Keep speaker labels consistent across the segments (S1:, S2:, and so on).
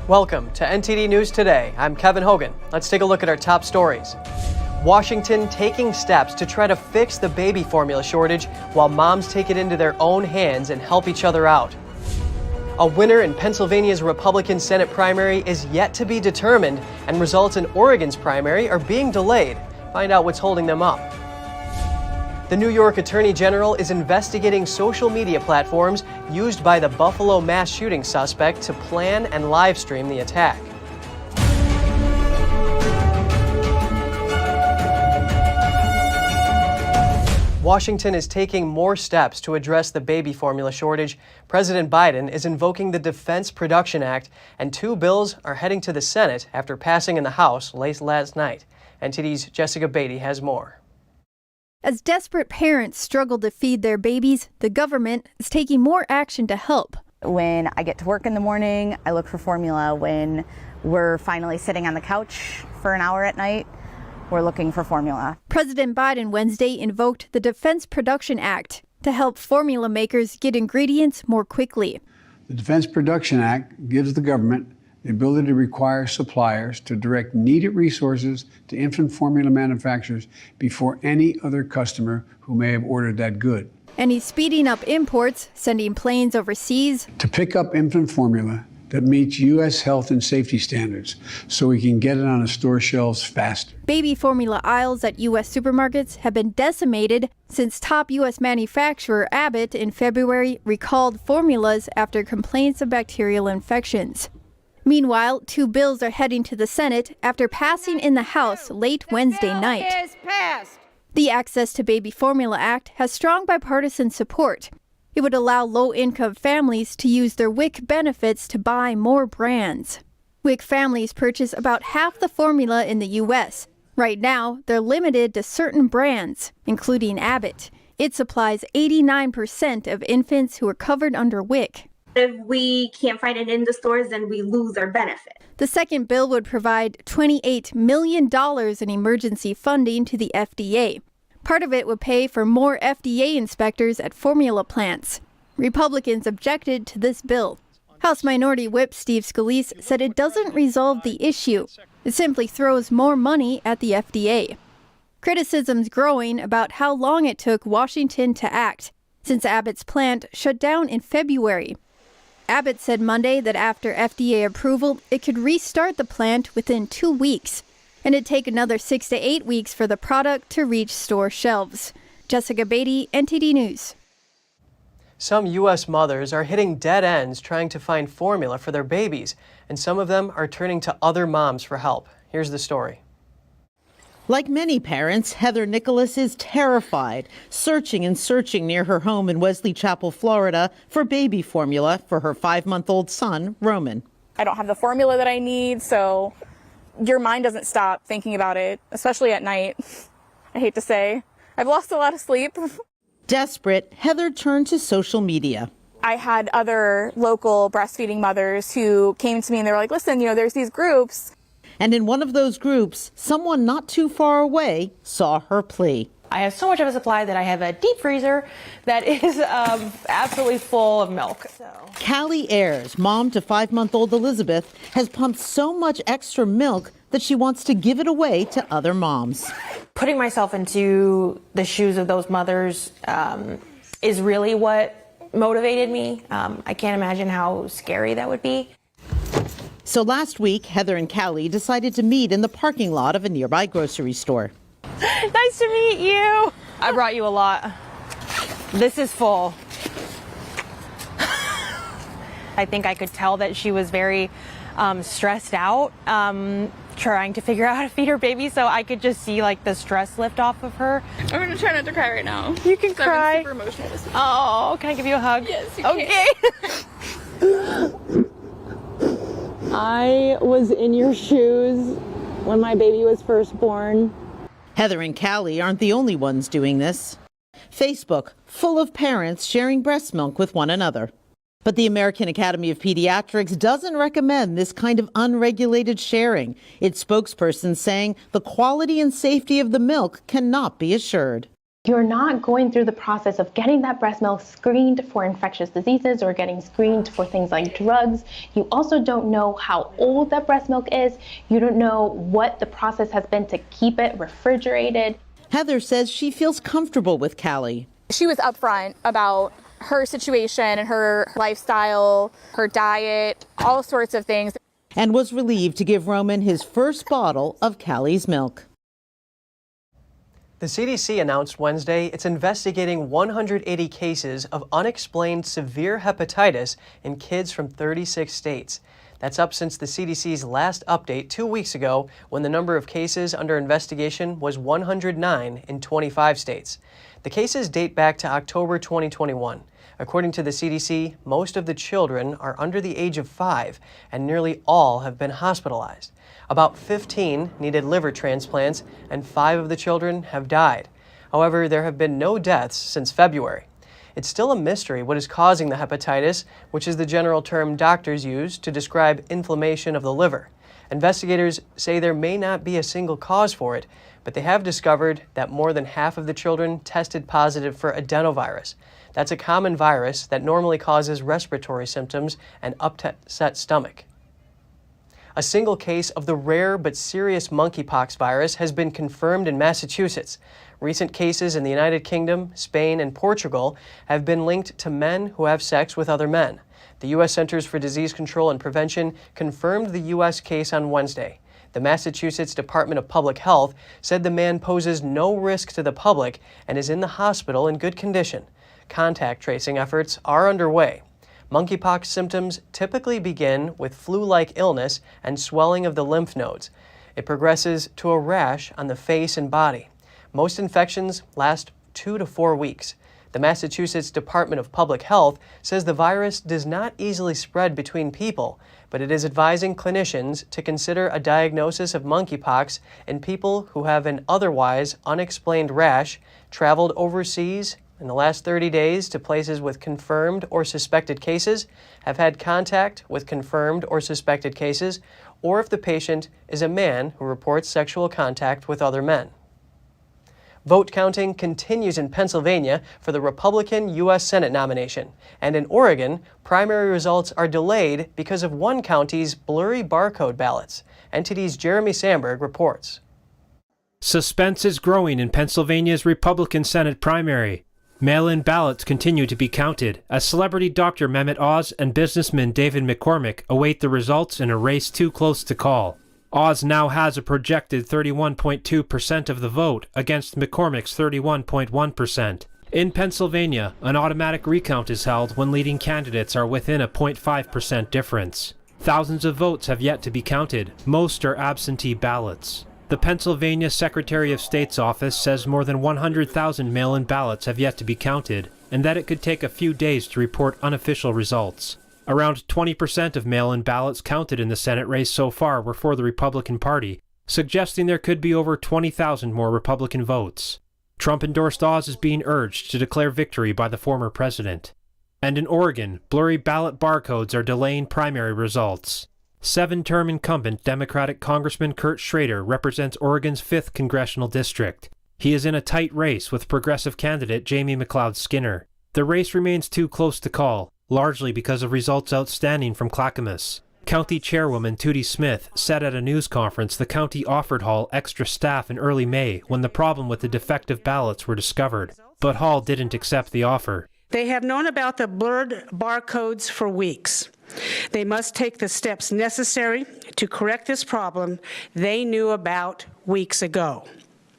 S1: Welcome to NTD News Today. I'm Kevin Hogan. Let's take a look at our top stories. Washington taking steps to try to fix the baby formula shortage while moms take it into their own hands and help each other out. A winner in Pennsylvania's Republican Senate primary is yet to be determined, and results in Oregon's primary are being delayed. Find out what's holding them up. The New York Attorney General is investigating social media platforms used by the Buffalo mass shooting suspect to plan and live stream the attack. Washington is taking more steps to address the baby formula shortage. President Biden is invoking the Defense Production Act, and two bills are heading to the Senate after passing in the House late last night. NTD's Jessica Beatty has more.
S2: As desperate parents struggle to feed their babies, the government is taking more action to help.
S3: When I get to work in the morning, I look for formula. When we're finally sitting on the couch for an hour at night, we're looking for formula.
S2: President Biden Wednesday invoked the Defense Production Act to help formula makers get ingredients more quickly.
S4: The Defense Production Act gives the government the ability to require suppliers to direct needed resources to infant formula manufacturers before any other customer who may have ordered that good.
S2: And he's speeding up imports, sending planes overseas
S4: to pick up infant formula that meets U.S. health and safety standards so we can get it on the store shelves faster.
S2: Baby formula aisles at U.S. supermarkets have been decimated since top U.S. manufacturer Abbott in February recalled formulas after complaints of bacterial infections. Meanwhile, two bills are heading to the Senate after passing in the House late Wednesday night. The Access to Baby Formula Act has strong bipartisan support. It would allow low-income families to use their WIC benefits to buy more brands. WIC families purchase about half the formula in the U.S. Right now, they're limited to certain brands, including Abbott. It supplies 89% of infants who are covered under WIC.
S5: If we can't find it in the stores, then we lose our benefit.
S2: The second bill would provide $28 million in emergency funding to the FDA. Part of it would pay for more FDA inspectors at formula plants. Republicans objected to this bill. House Minority Whip Steve Scalise said it doesn't resolve the issue. It simply throws more money at the FDA. Criticism's growing about how long it took Washington to act, since Abbott's plant shut down in February. Abbott said Monday that after FDA approval, it could restart the plant within 2 weeks, and it'd take another 6 to 8 weeks for the product to reach store shelves. Jessica Beatty, NTD News.
S1: Some U.S. mothers are hitting dead ends trying to find formula for their babies, and some of them are turning to other moms for help. Here's the story.
S6: Like many parents, Heather Nicholas is terrified, searching and searching near her home in Wesley Chapel, Florida, for baby formula for her 5-month-old son, Roman.
S7: I don't have the formula that I need, so your mind doesn't stop thinking about it, especially at night. I hate to say. I've lost a lot of sleep.
S6: Desperate, Heather turned to social media.
S7: I had other local breastfeeding mothers who came to me and they were like, listen, there's these groups.
S6: And in one of those groups, someone not too far away saw her plea.
S8: I have so much of a supply that I have a deep freezer that is absolutely full of milk.
S6: Callie Ayers, mom to 5-month-old Elizabeth, has pumped so much extra milk that she wants to give it away to other moms.
S8: Putting myself into the shoes of those mothers is really what motivated me. I can't imagine how scary that would be.
S6: So last week, Heather and Callie decided to meet in the parking lot of a nearby grocery store.
S8: Nice to meet you. I brought you a lot. This is full. I think I could tell that she was very stressed out, trying to figure out how to feed her baby, so I could just see the stress lift off of her.
S7: I'm going to try not to cry right now.
S8: You can cry.
S7: I'm super emotional this week.
S8: Oh, can I give you a hug?
S7: Yes, you
S8: can. I was in your shoes when my baby was first born.
S6: Heather and Callie aren't the only ones doing this. Facebook, full of parents sharing breast milk with one another. But the American Academy of Pediatrics doesn't recommend this kind of unregulated sharing. Its spokesperson saying the quality and safety of the milk cannot be assured.
S9: you're not going through the process of getting that breast milk screened for infectious diseases or getting screened for things like drugs. You also don't know how old that breast milk is. You don't know what the process has been to keep it refrigerated.
S6: Heather says she feels comfortable with Callie.
S7: She was upfront about her situation and her lifestyle, her diet, all sorts of things.
S6: And was relieved to give Roman his first bottle of Callie's milk.
S1: The CDC announced Wednesday it's investigating 180 cases of unexplained severe hepatitis in kids from 36 states. That's up since the CDC's last update 2 weeks ago, when the number of cases under investigation was 109 in 25 states. The cases date back to October 2021. According to the CDC, most of the children are under the age of 5, and nearly all have been hospitalized. About 15 needed liver transplants, and 5 of the children have died. However, there have been no deaths since February. It's still a mystery what is causing the hepatitis, which is the general term doctors use to describe inflammation of the liver. Investigators say there may not be a single cause for it, but they have discovered that more than half of the children tested positive for adenovirus. That's a common virus that normally causes respiratory symptoms and upset stomach. A single case of the rare but serious monkeypox virus has been confirmed in Massachusetts. Recent cases in the United Kingdom, Spain, and Portugal have been linked to men who have sex with other men. The U.S. Centers for Disease Control and Prevention confirmed the U.S. case on Wednesday. The Massachusetts Department of Public Health said the man poses no risk to the public and is in the hospital in good condition. Contact tracing efforts are underway. Monkeypox symptoms typically begin with flu-like illness and swelling of the lymph nodes. It progresses to a rash on the face and body. Most infections last 2 to 4 weeks. The Massachusetts Department of Public Health says the virus does not easily spread between people, but it is advising clinicians to consider a diagnosis of monkeypox in people who have an otherwise unexplained rash, traveled overseas in the last 30 days to places with confirmed or suspected cases, have had contact with confirmed or suspected cases, or if the patient is a man who reports sexual contact with other men. Vote counting continues in Pennsylvania for the Republican U.S. Senate nomination. And in Oregon, primary results are delayed because of one county's blurry barcode ballots. NTD's Jeremy Sandberg reports.
S10: Suspense is growing in Pennsylvania's Republican Senate primary. Mail-in ballots continue to be counted as celebrity Dr. Mehmet Oz and businessman David McCormick await the results in a race too close to call. Oz now has a projected 31.2% of the vote against McCormick's 31.1%. In Pennsylvania, an automatic recount is held when leading candidates are within a 0.5% difference. Thousands of votes have yet to be counted. Most are absentee ballots. The Pennsylvania Secretary of State's office says more than 100,000 mail-in ballots have yet to be counted, and that it could take a few days to report unofficial results. Around 20% of mail-in ballots counted in the Senate race so far were for the Republican Party, suggesting there could be over 20,000 more Republican votes. Trump-endorsed Oz is being urged to declare victory by the former president. And in Oregon, blurry ballot barcodes are delaying primary results. 7-term incumbent Democratic Congressman Kurt Schrader represents Oregon's 5th congressional district. He is in a tight race with progressive candidate Jamie McLeod Skinner. The race remains too close to call, largely because of results outstanding from Clackamas. County Chairwoman Tootie Smith said at a news conference the county offered Hall extra staff in early May when the problem with the defective ballots were discovered, but Hall didn't accept the offer.
S11: They have known about the blurred barcodes for weeks. They must take the steps necessary to correct this problem they knew about weeks ago.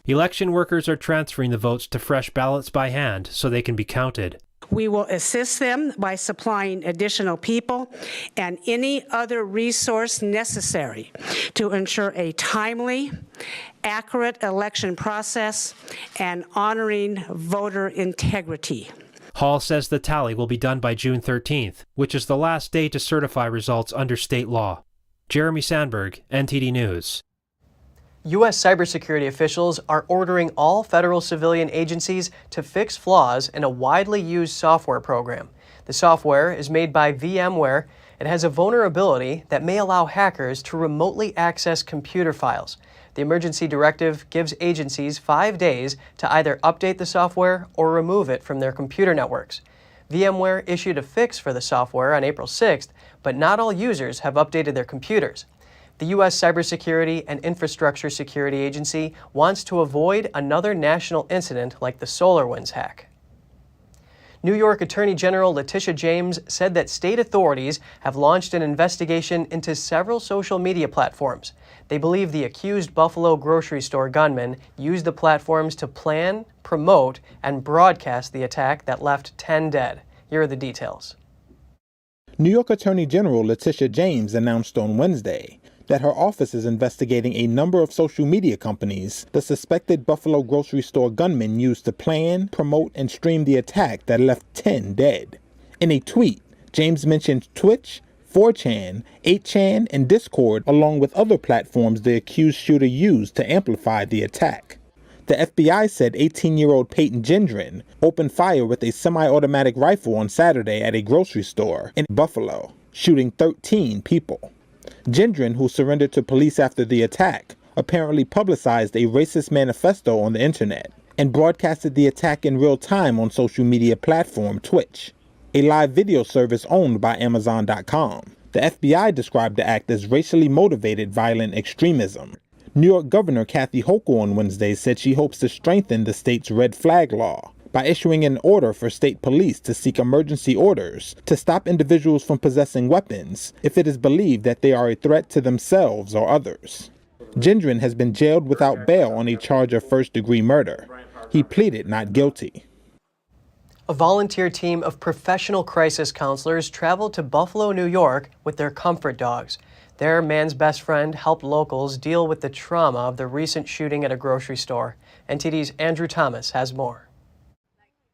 S10: Election workers are transferring the votes to fresh ballots by hand so they can be counted.
S11: We will assist them by supplying additional people and any other resource necessary to ensure a timely, accurate election process and honoring voter integrity.
S10: Hall says the tally will be done by June 13th, which is the last day to certify results under state law. Jeremy Sandberg, NTD News.
S1: U.S. cybersecurity officials are ordering all federal civilian agencies to fix flaws in a widely used software program. The software is made by VMware It has a vulnerability that may allow hackers to remotely access computer files. The emergency directive gives agencies 5 days to either update the software or remove it from their computer networks. VMware issued a fix for the software on April 6th, but not all users have updated their computers. The U.S. Cybersecurity and Infrastructure Security Agency wants to avoid another national incident like the SolarWinds hack. New York Attorney General Letitia James said that state authorities have launched an investigation into several social media platforms. They believe the accused Buffalo grocery store gunman used the platforms to plan, promote, and broadcast the attack that left 10 dead. Here are the details.
S12: New York Attorney General Letitia James announced on Wednesday that her office is investigating a number of social media companies the suspected Buffalo grocery store gunman used to plan, promote, and stream the attack that left 10 dead. In a tweet, James mentioned Twitch, 4chan, 8chan, and Discord, along with other platforms the accused shooter used to amplify the attack. The FBI said 18-year-old Peyton Gendron opened fire with a semi-automatic rifle on Saturday at a grocery store in Buffalo, shooting 13 people. Gendron, who surrendered to police after the attack, apparently publicized a racist manifesto on the internet and broadcasted the attack in real time on social media platform Twitch, a live video service owned by Amazon.com. The FBI described the act as racially motivated violent extremism. New York Governor Kathy Hochul on Wednesday said she hopes to strengthen the state's red flag law by issuing an order for state police to seek emergency orders to stop individuals from possessing weapons if it is believed that they are a threat to themselves or others. Gendron has been jailed without bail on a charge of first-degree murder. He pleaded not guilty.
S1: A volunteer team of professional crisis counselors traveled to Buffalo, New York with their comfort dogs. Their man's best friend helped locals deal with the trauma of the recent shooting at a grocery store. NTD's Andrew Thomas has more.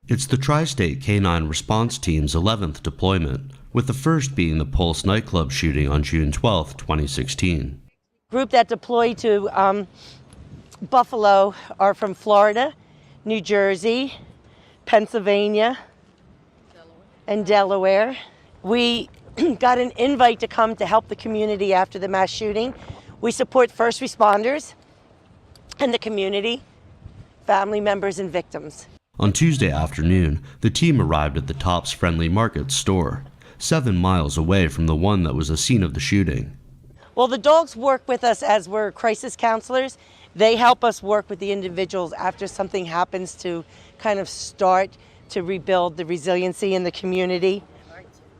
S13: It's the Tri-State Canine Response Team's 11th deployment, with the first being the Pulse nightclub shooting on June 12, 2016.
S14: Group that deployed to Buffalo are from Florida, New Jersey, Pennsylvania, and Delaware. We got an invite to come to help the community after the mass shooting. We support first responders and the community, family members, and victims.
S13: On Tuesday afternoon, the team arrived at the Tops Friendly Market store, 7 miles away from the one that was the scene of the shooting.
S14: Well, the dogs work with us as we're crisis counselors. They help us work with the individuals after something happens to kind of start to rebuild the resiliency in the community.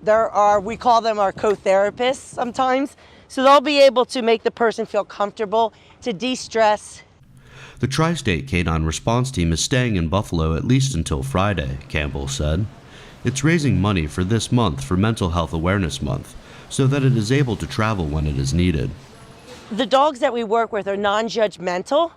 S14: We call them our co-therapists sometimes, so they'll be able to make the person feel comfortable, to de-stress.
S13: The Tri-State Canine Response Team is staying in Buffalo at least until Friday, Campbell said. It's raising money for this month for Mental Health Awareness Month, so that it is able to travel when it is needed.
S14: The dogs that we work with are non-judgmental.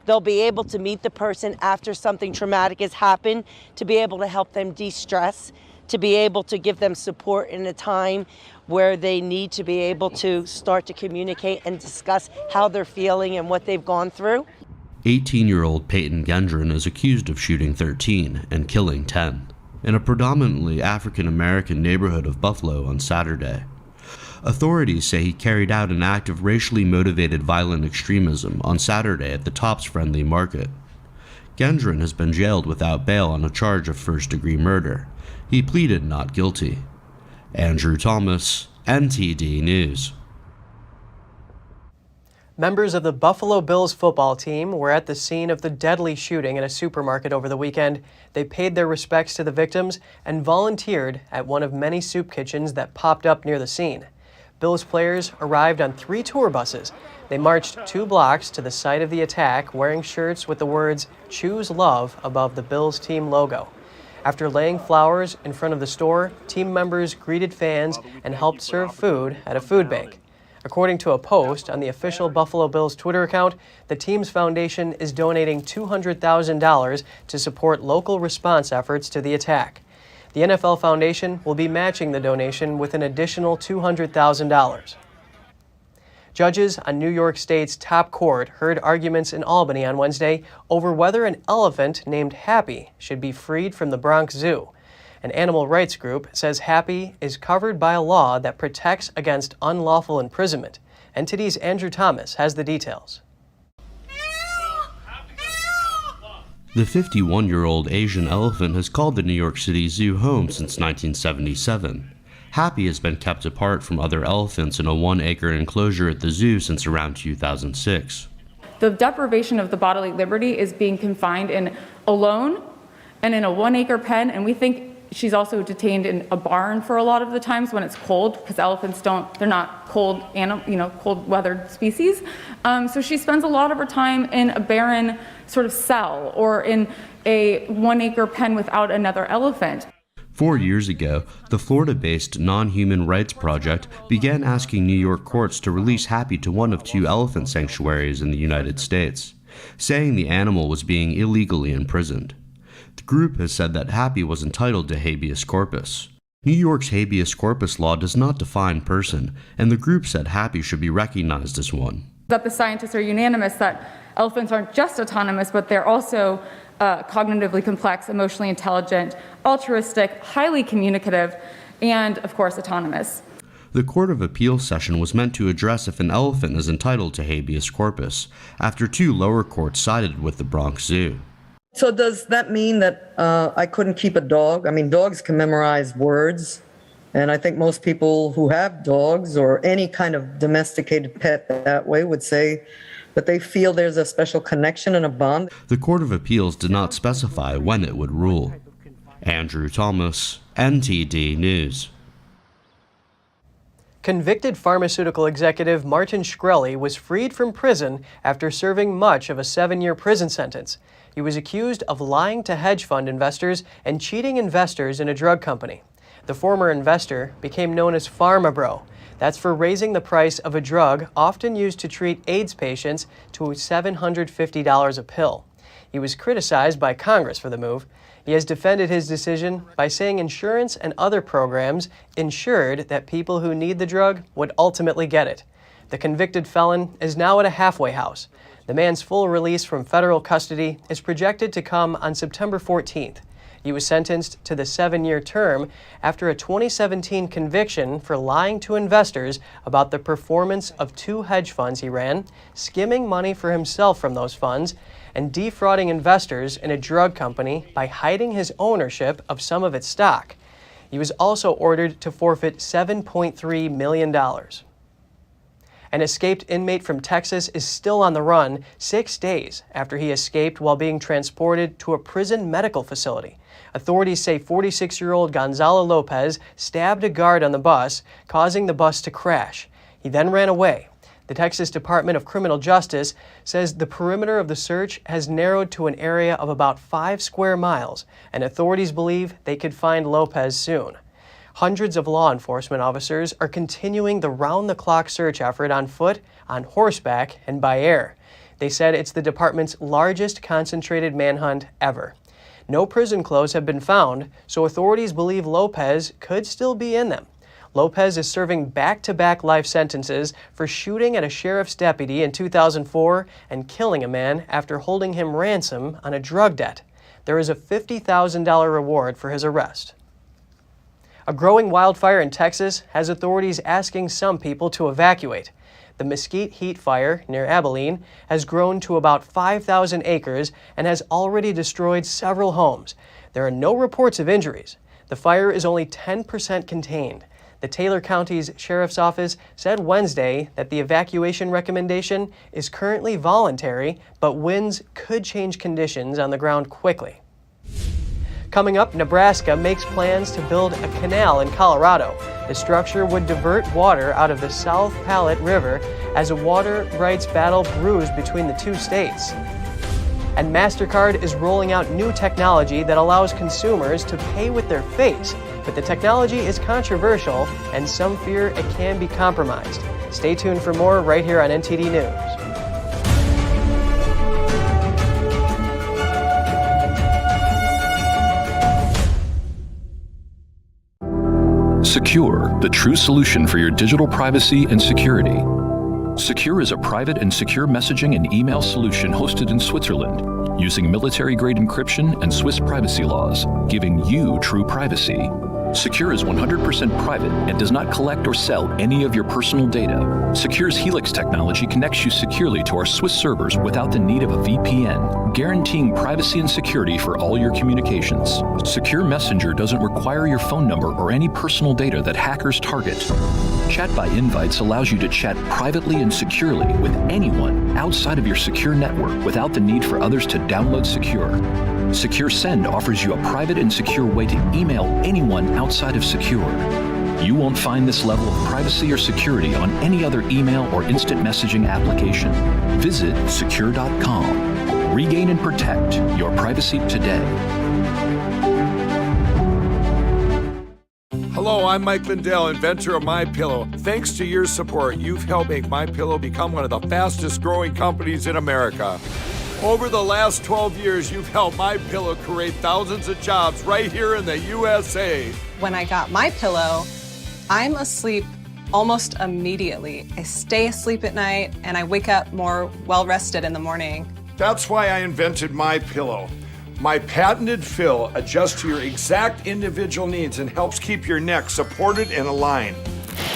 S14: They'll be able to meet the person after something traumatic has happened, to be able to help them de-stress, to be able to give them support in a time where they need to be able to start to communicate and discuss how they're feeling and what they've gone through.
S13: 18-year-old Peyton Gendron is accused of shooting 13 and killing 10 in a predominantly African-American neighborhood of Buffalo on Saturday. Authorities say he carried out an act of racially motivated violent extremism on Saturday at the Tops Friendly Market. Gendron has been jailed without bail on a charge of first-degree murder. He pleaded not guilty. Andrew Thomas, NTD News.
S1: Members of the Buffalo Bills football team were at the scene of the deadly shooting at a supermarket over the weekend. They paid their respects to the victims and volunteered at one of many soup kitchens that popped up near the scene. Bills players arrived on 3 tour buses. They marched 2 blocks to the site of the attack wearing shirts with the words "Choose Love" above the Bills team logo. After laying flowers in front of the store, team members greeted fans and helped serve food at a food bank. According to a post on the official Buffalo Bills Twitter account, the team's foundation is donating $200,000 to support local response efforts to the attack. The NFL Foundation will be matching the donation with an additional $200,000. Judges on New York State's top court heard arguments in Albany on Wednesday over whether an elephant named Happy should be freed from the Bronx Zoo. An animal rights group says Happy is covered by a law that protects against unlawful imprisonment. NTD's Andrew Thomas has the details.
S13: The 51-year-old Asian elephant has called the New York City Zoo home since 1977. Happy has been kept apart from other elephants in a 1-acre enclosure at the zoo since around 2006.
S15: The deprivation of the bodily liberty is being confined in alone and in a 1-acre pen, and we think she's also detained in a barn for a lot of the times when it's cold, because elephants they're not cold cold-weathered species. So she spends a lot of her time in a barren sort of cell or in a 1-acre pen without another elephant.
S13: 4 years ago, the Florida-based Non-Human Rights Project began asking New York courts to release Happy to one of 2 elephant sanctuaries in the United States, saying the animal was being illegally imprisoned. The group has said that Happy was entitled to habeas corpus. New York's habeas corpus law does not define person, and the group said Happy should be recognized as one.
S15: That the scientists are unanimous that elephants aren't just autonomous, but they're also cognitively complex, emotionally intelligent, altruistic, highly communicative, and, of course, autonomous.
S13: The Court of Appeals session was meant to address if an elephant is entitled to habeas corpus, after 2 lower courts sided with the Bronx Zoo.
S16: So does that mean that I couldn't keep a dog? I mean, dogs can memorize words, and I think most people who have dogs or any kind of domesticated pet that way would say that they feel there's a special connection and a bond.
S13: The Court of Appeals did not specify when it would rule. Andrew Thomas, NTD News.
S1: Convicted pharmaceutical executive Martin Shkreli was freed from prison after serving much of a 7-year prison sentence. He was accused of lying to hedge fund investors and cheating investors in a drug company. The former investor became known as Pharma Bro. That's for raising the price of a drug often used to treat AIDS patients to $750 a pill. He was criticized by Congress for the move. He has defended his decision by saying insurance and other programs ensured that people who need the drug would ultimately get it. The convicted felon is now at a halfway house. The man's full release from federal custody is projected to come on September 14th. He was sentenced to the 7-year term after a 2017 conviction for lying to investors about the performance of 2 hedge funds he ran, skimming money for himself from those funds, and defrauding investors in a drug company by hiding his ownership of some of its stock. He was also ordered to forfeit $7.3 million. An escaped inmate from Texas is still on the run 6 days after he escaped while being transported to a prison medical facility. Authorities say 46-year-old Gonzalo Lopez stabbed a guard on the bus, causing the bus to crash. He then ran away. The Texas Department of Criminal Justice says the perimeter of the search has narrowed to an area of about 5 square miles, and authorities believe they could find Lopez soon. Hundreds of law enforcement officers are continuing the round-the-clock search effort on foot, on horseback, and by air. They said it's the department's largest concentrated manhunt ever. No prison clothes have been found, so authorities believe Lopez could still be in them. Lopez is serving back-to-back life sentences for shooting at a sheriff's deputy in 2004 and killing a man after holding him ransom on a drug debt. There is a $50,000 reward for his arrest. A growing wildfire in Texas has authorities asking some people to evacuate. The Mesquite Heat Fire near Abilene has grown to about 5,000 acres and has already destroyed several homes. There are no reports of injuries. The fire is only 10% contained. The Taylor County's Sheriff's Office said Wednesday that the evacuation recommendation is currently voluntary, but winds could change conditions on the ground quickly. Coming up, Nebraska makes plans to build a canal in Colorado. The structure would divert water out of the South Platte River as a water rights battle brews between the 2 states. And Mastercard is rolling out new technology that allows consumers to pay with their face. But the technology is controversial, and some fear it can be compromised. Stay tuned for more right here on NTD News.
S17: Secure, the true solution for your digital privacy and security. Secure is a private and secure messaging and email solution hosted in Switzerland, using military-grade encryption and Swiss privacy laws, giving you true privacy. Secure is 100% private and does not collect or sell any of your personal data. Secure's Helix technology connects you securely to our Swiss servers without the need of a VPN, guaranteeing privacy and security for all your communications. Secure Messenger doesn't require your phone number or any personal data that hackers target. Chat by Invites allows you to chat privately and securely with anyone outside of your secure network without the need for others to download Secure. Secure Send offers you a private and secure way to email anyone outside of Secure. You won't find this level of privacy or security on any other email or instant messaging application. Visit secure.com. Regain and protect your privacy today.
S18: Hello, I'm Mike Lindell, inventor of MyPillow. Thanks to your support, you've helped make MyPillow become one of the fastest growing companies in America. Over the last 12 years, you've helped MyPillow create thousands of jobs right here in the USA.
S19: When I got MyPillow, I'm asleep almost immediately. I stay asleep at night and I wake up more well-rested in the morning.
S18: That's why I invented MyPillow. My patented fill adjusts to your exact individual needs and helps keep your neck supported and aligned.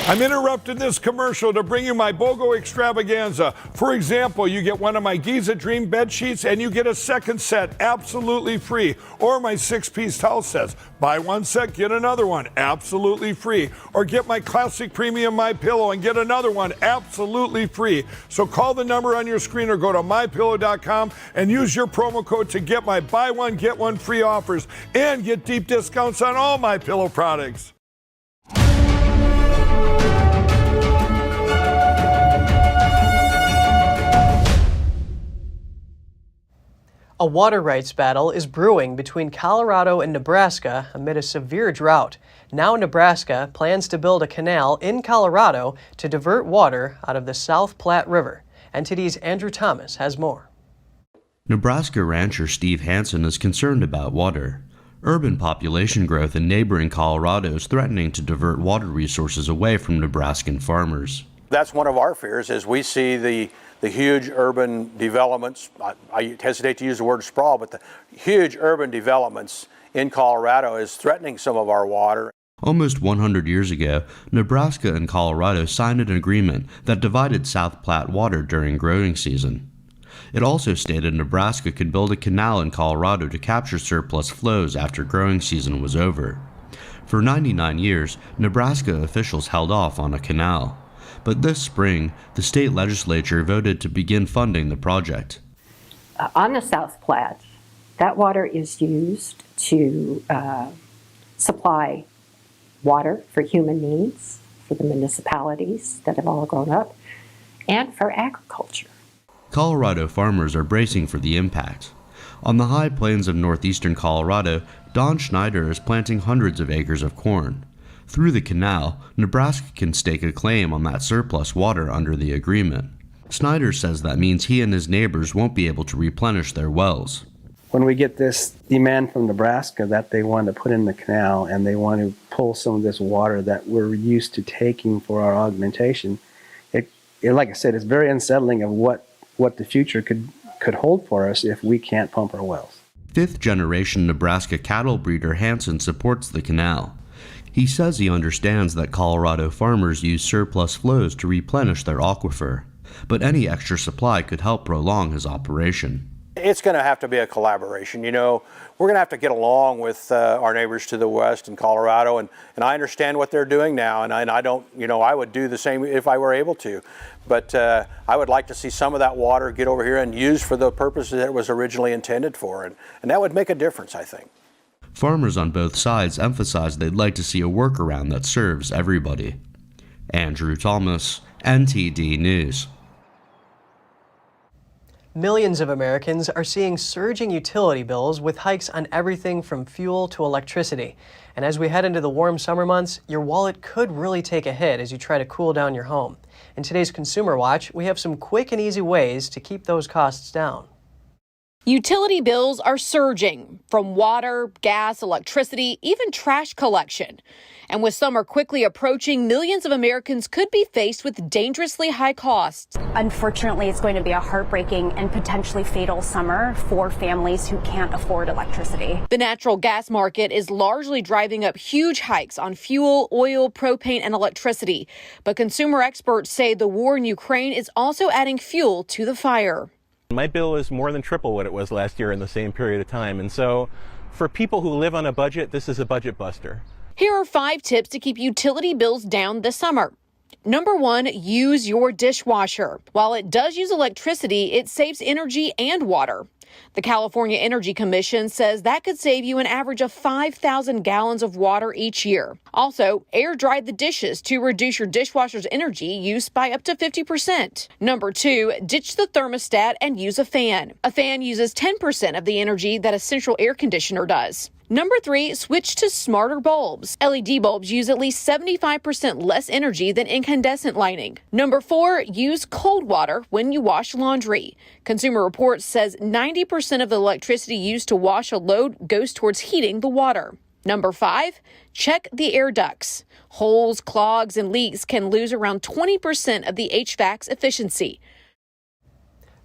S18: I'm interrupting this commercial to bring you my BOGO extravaganza. For example, you get one of my Giza Dream bed sheets and you get a second set absolutely free. Or my 6-piece towel sets. Buy one set, get another one absolutely free. Or get my classic premium MyPillow and get another one absolutely free. So call the number on your screen or go to mypillow.com and use your promo code to get my buy one, get one free offers and get deep discounts on all MyPillow products.
S1: A water rights battle is brewing between Colorado and Nebraska amid a severe drought. Now Nebraska plans to build a canal in Colorado to divert water out of the South Platte River. NTD's Andrew Thomas has more.
S13: Nebraska rancher Steve Hansen is concerned about water. Urban population growth in neighboring Colorado is threatening to divert water resources away from Nebraskan farmers.
S20: That's one of our fears, is we see the huge urban developments. I hesitate to use the word sprawl, but the huge urban developments in Colorado is threatening some of our water.
S13: Almost 100 years ago, Nebraska and Colorado signed an agreement that divided South Platte water during growing season. It also stated Nebraska could build a canal in Colorado to capture surplus flows after growing season was over. For 99 years, Nebraska officials held off on a canal. But this spring, the state legislature voted to begin funding the project.
S21: On the South Platte, that water is used to supply water for human needs, for the municipalities that have all grown up, and for agriculture.
S13: Colorado farmers are bracing for the impact. On the high plains of northeastern Colorado, Don Schneider is planting hundreds of acres of corn. Through the canal, Nebraska can stake a claim on that surplus water under the agreement. Snyder says that means he and his neighbors won't be able to replenish their wells.
S22: When we get this demand from Nebraska that they want to put in the canal and they want to pull some of this water that we're used to taking for our augmentation, it like I said, it's very unsettling of what the future could hold for us if we can't pump our wells.
S13: Fifth-generation Nebraska cattle breeder Hansen supports the canal. He says he understands that Colorado farmers use surplus flows to replenish their aquifer, but any extra supply could help prolong his operation.
S20: It's going to have to be a collaboration. You know, we're going to have to get along with our neighbors to the west in Colorado, and I understand what they're doing now, and I don't, you know, I would do the same if I were able to. But I would like to see some of that water get over here and used for the purposes that it was originally intended for, and that would make a difference, I think.
S13: Farmers on both sides emphasize they'd like to see a workaround that serves everybody. Andrew Thomas, NTD News.
S1: Millions of Americans are seeing surging utility bills with hikes on everything from fuel to electricity. And as we head into the warm summer months, your wallet could really take a hit as you try to cool down your home. In today's Consumer Watch, we have some quick and easy ways to keep those costs down.
S3: Utility bills are surging, from water, gas, electricity, even trash collection. And with summer quickly approaching, millions of Americans could be faced with dangerously high costs.
S4: Unfortunately, it's going to be a heartbreaking and potentially fatal summer for families who can't afford electricity.
S3: The natural gas market is largely driving up huge hikes on fuel, oil, propane, and electricity. But consumer experts say the war in Ukraine is also adding fuel to the fire.
S23: My bill is more than triple what it was last year in the same period of time. And so for people who live on a budget, this is a budget buster.
S3: Here are 5 tips to keep utility bills down this summer. Number 1, use your dishwasher. While it does use electricity, it saves energy and water. The California Energy Commission says that could save you an average of 5,000 gallons of water each year. Also, air dry the dishes to reduce your dishwasher's energy use by up to 50%. Number 2, ditch the thermostat and use a fan. A fan uses 10% of the energy that a central air conditioner does. Number 3, switch to smarter bulbs. LED bulbs use at least 75% less energy than incandescent lighting. Number 4, use cold water when you wash laundry. Consumer Reports says 90% of the electricity used to wash a load goes towards heating the water. Number 5, check the air ducts. Holes, clogs, and leaks can lose around 20% of the HVAC's efficiency.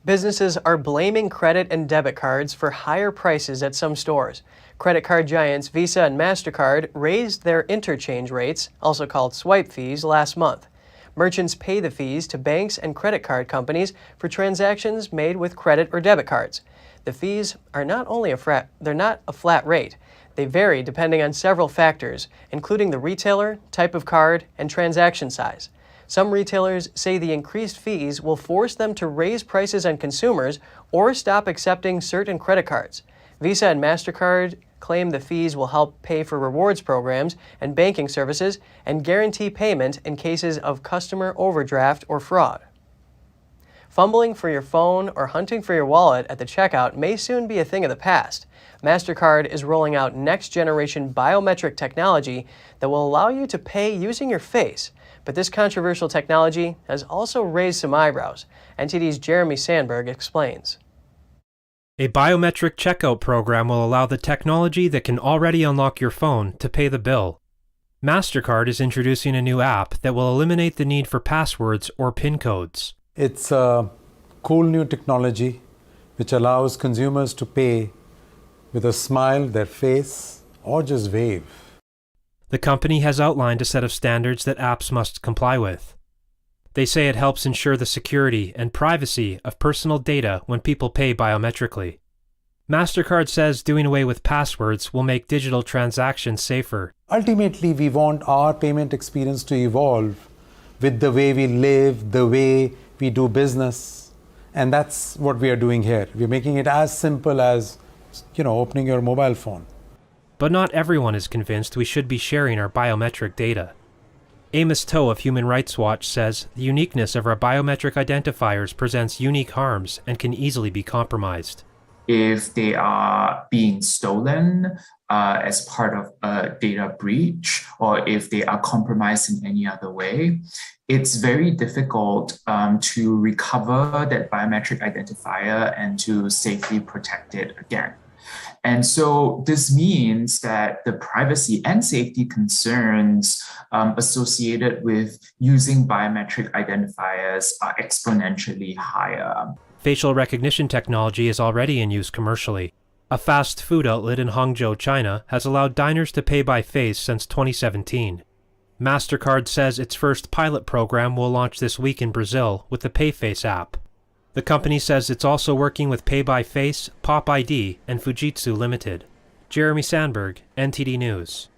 S1: Businesses are blaming credit and debit cards for higher prices at some stores. Credit card giants Visa and Mastercard raised their interchange rates, also called swipe fees, last month. Merchants pay the fees to banks and credit card companies for transactions made with credit or debit cards. The fees are not a flat rate. They vary depending on several factors, including the retailer, type of card, and transaction size. Some retailers say the increased fees will force them to raise prices on consumers or stop accepting certain credit cards. Visa and Mastercard claim the fees will help pay for rewards programs and banking services and guarantee payment in cases of customer overdraft or fraud. Fumbling for your phone or hunting for your wallet at the checkout may soon be a thing of the past. Mastercard is rolling out next-generation biometric technology that will allow you to pay using your face. But this controversial technology has also raised some eyebrows. NTD's Jeremy Sandberg explains.
S10: A biometric checkout program will allow the technology that can already unlock your phone to pay the bill. Mastercard is introducing a new app that will eliminate the need for passwords or PIN codes.
S24: It's a cool new technology which allows consumers to pay with a smile, their face, or just wave.
S10: The company has outlined a set of standards that apps must comply with. They say it helps ensure the security and privacy of personal data when people pay biometrically. Mastercard says doing away with passwords will make digital transactions safer.
S24: Ultimately, we want our payment experience to evolve with the way we live, the way we do business. And that's what we are doing here. We're making it as simple as, opening your mobile phone.
S10: But not everyone is convinced we should be sharing our biometric data. Amos Toe of Human Rights Watch says the uniqueness of our biometric identifiers presents unique harms and can easily be compromised.
S25: If they are being stolen as part of a data breach, or if they are compromised in any other way, it's very difficult to recover that biometric identifier and to safely protect it again. And so this means that the privacy and safety concerns associated with using biometric identifiers are exponentially higher.
S10: Facial recognition technology is already in use commercially. A fast food outlet in Hangzhou, China, has allowed diners to pay by face since 2017. Mastercard says its first pilot program will launch this week in Brazil with the PayFace app. The company says it's also working with Pay by Face, Pop ID, and Fujitsu Limited. Jeremy Sandberg, NTD News.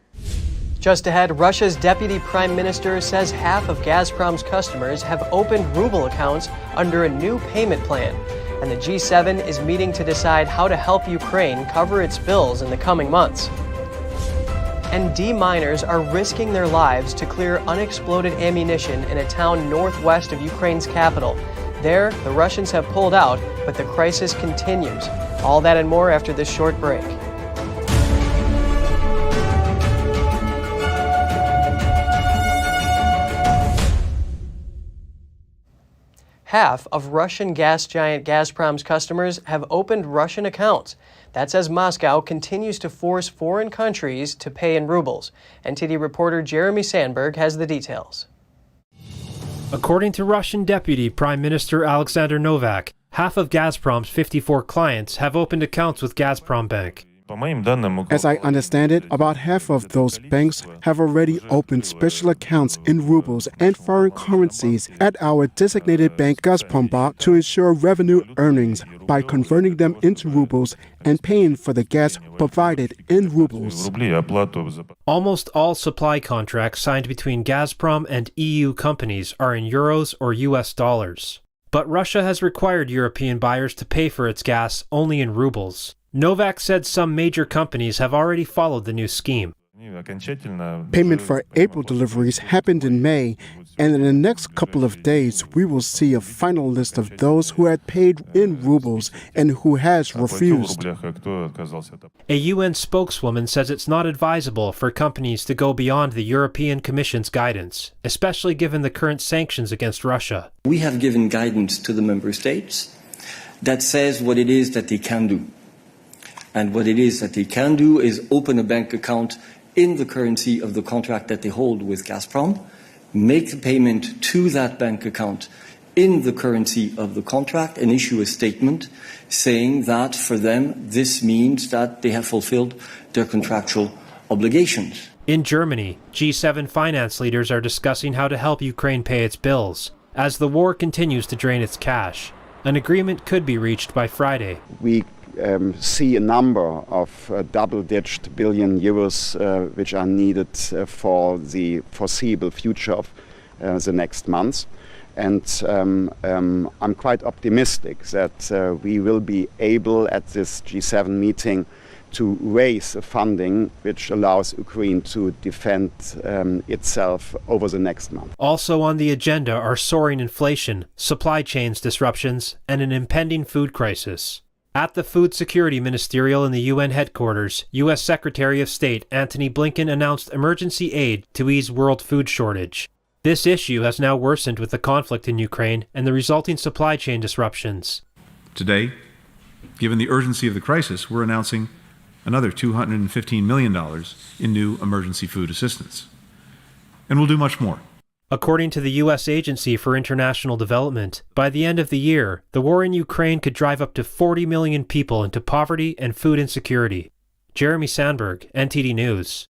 S1: Just ahead, Russia's deputy prime minister says half of Gazprom's customers have opened Ruble accounts under a new payment plan. And the G7 is meeting to decide how to help Ukraine cover its bills in the coming months. And Deminers are risking their lives to clear unexploded ammunition in a town northwest of Ukraine's capital. There, the Russians have pulled out, but the crisis continues. All that and more after this short break. Half of Russian gas giant Gazprom's customers have opened Russian accounts. That's as Moscow continues to force foreign countries to pay in rubles. NTD reporter Jeremy Sandberg has the details.
S10: According to Russian Deputy Prime Minister Alexander Novak, half of Gazprom's 54 clients have opened accounts with Gazprom Bank.
S2: As I understand it, about half of those banks have already opened special accounts in rubles and foreign currencies at our designated bank Gazprom to ensure revenue earnings by converting them into rubles and paying for the gas provided in rubles.
S10: Almost all supply contracts signed between Gazprom and EU companies are in euros or US dollars. But Russia has required European buyers to pay for its gas only in rubles. Novak said some major companies have already followed the new scheme.
S2: Payment for April deliveries happened in May, and in the next couple of days we will see a final list of those who had paid in rubles and who has refused.
S10: A UN spokeswoman says it's not advisable for companies to go beyond the European Commission's guidance, especially given the current sanctions against Russia.
S5: We have given guidance to the member states that says what it is that they can do. And what it is that they can do is open a bank account in the currency of the contract that they hold with Gazprom, make the payment to that bank account in the currency of the contract, and issue a statement saying that for them this means that they have fulfilled their contractual obligations.
S10: In Germany, G7 finance leaders are discussing how to help Ukraine pay its bills as the war continues to drain its cash. An agreement could be reached by Friday.
S7: We see a number of double-digit billion euros which are needed for the foreseeable future of the next months. And I'm quite optimistic that we will be able at this G7 meeting to raise funding which allows Ukraine to defend itself over the next month.
S10: Also on the agenda are soaring inflation, supply chains disruptions, and an impending food crisis. At the Food Security Ministerial in the UN headquarters, U.S. Secretary of State Antony Blinken announced emergency aid to ease world food shortage. This issue has now worsened with the conflict in Ukraine and the resulting supply chain disruptions.
S8: Today, given the urgency of the crisis, we're announcing another $215 million in new emergency food assistance. And we'll do much more.
S10: According to the U.S. Agency for International Development, by the end of the year, the war in Ukraine could drive up to 40 million people into poverty and food insecurity. Jeremy Sandberg, NTD News.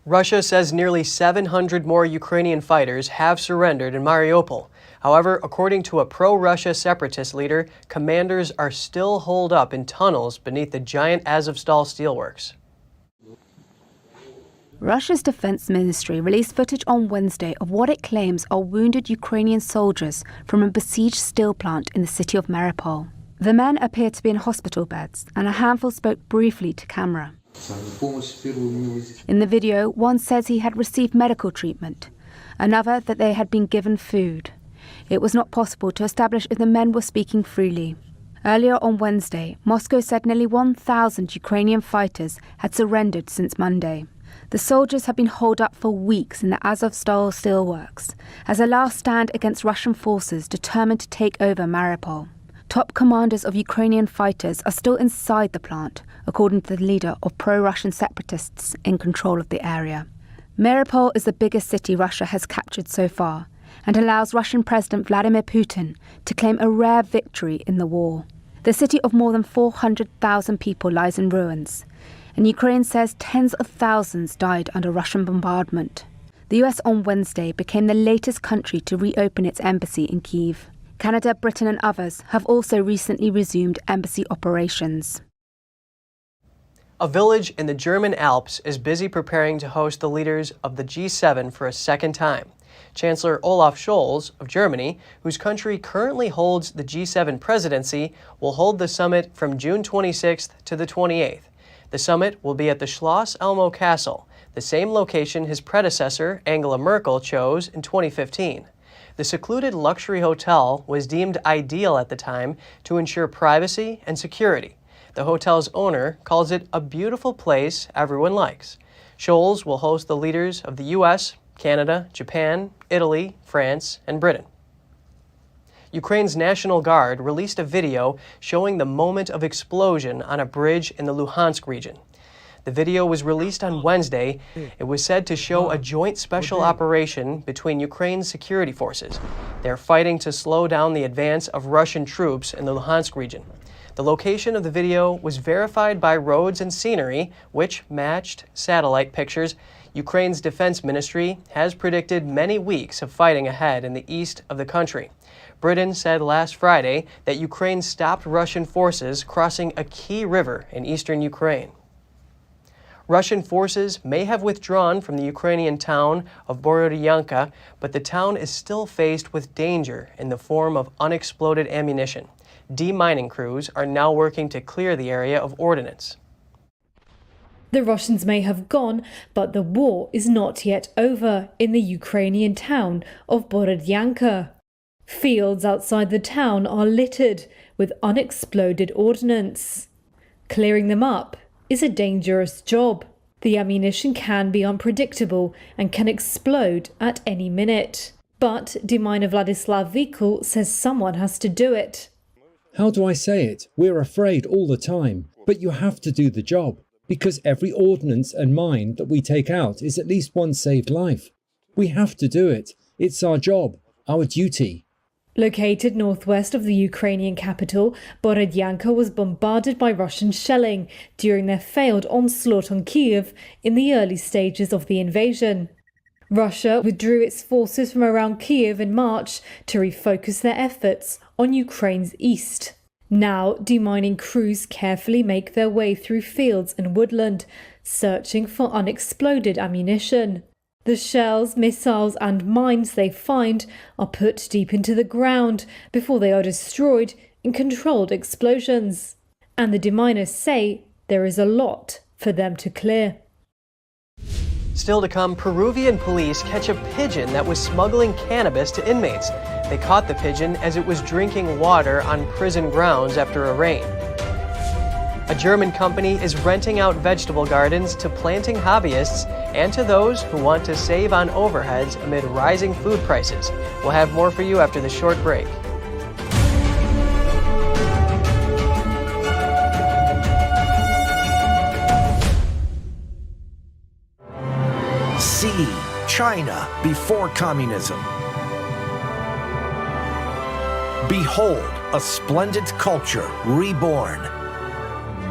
S1: Russia says nearly 700 more Ukrainian fighters have surrendered in Mariupol. However, according to a pro-Russia separatist leader, commanders are still holed up in tunnels beneath the giant Azovstal steelworks.
S9: Russia's defense ministry released footage on Wednesday of what it claims are wounded Ukrainian soldiers from a besieged steel plant in the city of Mariupol. The men appeared to be in hospital beds, and a handful spoke briefly to camera. In the video, one says he had received medical treatment, another that they had been given food. It was not possible to establish if the men were speaking freely. Earlier on Wednesday, Moscow said nearly 1,000 Ukrainian fighters had surrendered since Monday. The soldiers have been holed up for weeks in the Azovstal steelworks as a last stand against Russian forces determined to take over Mariupol. Top commanders of Ukrainian fighters are still inside the plant, according to the leader of pro-Russian separatists in control of the area. Mariupol is the biggest city Russia has captured so far and allows Russian President Vladimir Putin to claim a rare victory in the war. The city of more than 400,000 people lies in ruins, and Ukraine says tens of thousands died under Russian bombardment. The US on Wednesday became the latest country to reopen its embassy in Kyiv. Canada, Britain and others have also recently resumed embassy operations.
S1: A village in the German Alps is busy preparing to host the leaders of the G7 for a second time. Chancellor Olaf Scholz of Germany, whose country currently holds the G7 presidency, will hold the summit from June 26th to the 28th. The summit will be at the Schloss Elmo Castle, the same location his predecessor, Angela Merkel, chose in 2015. The secluded luxury hotel was deemed ideal at the time to ensure privacy and security. The hotel's owner calls it a beautiful place everyone likes. Scholz will host the leaders of the U.S., Canada, Japan, Italy, France, and Britain. Ukraine's National Guard released a video showing the moment of explosion on a bridge in the Luhansk region. The video was released on Wednesday. It was said to show a joint special operation between Ukraine's security forces. They're fighting to slow down the advance of Russian troops in the Luhansk region. The location of the video was verified by Roads and Scenery, which matched satellite pictures. Ukraine's defense ministry has predicted many weeks of fighting ahead in the east of the country. Britain said last Friday that Ukraine stopped Russian forces crossing a key river in eastern Ukraine. Russian forces may have withdrawn from the Ukrainian town of Borodyanka, but the town is still faced with danger in the form of unexploded ammunition. Demining crews are now working to clear the area of ordnance.
S6: The Russians may have gone, but the war is not yet over in the Ukrainian town of Borodyanka. Fields outside the town are littered with unexploded ordnance. Clearing them up is a dangerous job. The ammunition can be unpredictable and can explode at any minute. But deminer Vladislav Vikul says someone has to do it.
S11: How do I say it? We're afraid all the time, but you have to do the job, because every ordnance and mine that we take out is at least one saved life. We have to do it. It's our job, our duty.
S6: Located northwest of the Ukrainian capital, Borodyanka was bombarded by Russian shelling during their failed onslaught on Kyiv in the early stages of the invasion. Russia withdrew its forces from around Kyiv in March to refocus their efforts on Ukraine's east. Now, demining crews carefully make their way through fields and woodland, searching for unexploded ammunition. The shells, missiles and mines they find are put deep into the ground before they are destroyed in controlled explosions. And the deminers say there is a lot for them to clear.
S1: Still to come, Peruvian police catch a pigeon that was smuggling cannabis to inmates. They caught the pigeon as it was drinking water on prison grounds after a rain. A German company is renting out vegetable gardens to planting hobbyists and to those who want to save on overheads amid rising food prices. We'll have more for you after the short break.
S12: See China before communism. Behold a splendid culture reborn,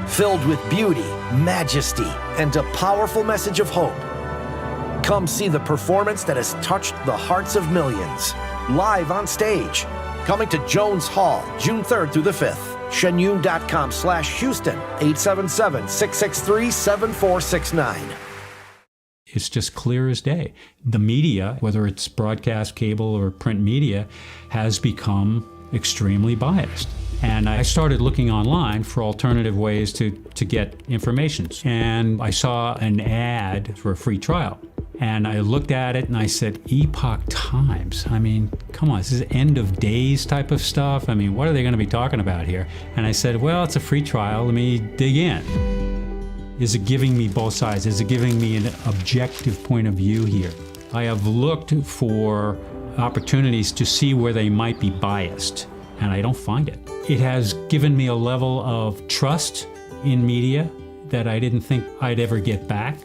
S12: filled with beauty, majesty, and a powerful message of hope. Come see the performance that has touched the hearts of millions. Live on stage. Coming to Jones Hall, June 3rd through the 5th. ShenYun.com/Houston, 877-663-7469.
S14: It's just clear as day. The media, whether it's broadcast, cable, or print media, has become extremely biased. And I started looking online for alternative ways to get information. And I saw an ad for a free trial. And I looked at it and I said, Epoch Times. I mean, come on, this is end of days type of stuff. I mean, what are they going to be talking about here? And I said, well, it's a free trial. Let me dig in. Is it giving me both sides? Is it giving me an objective point of view here? I have looked for opportunities to see where they might be biased, and I don't find it. It has given me a level of trust in media that I didn't think I'd ever get back.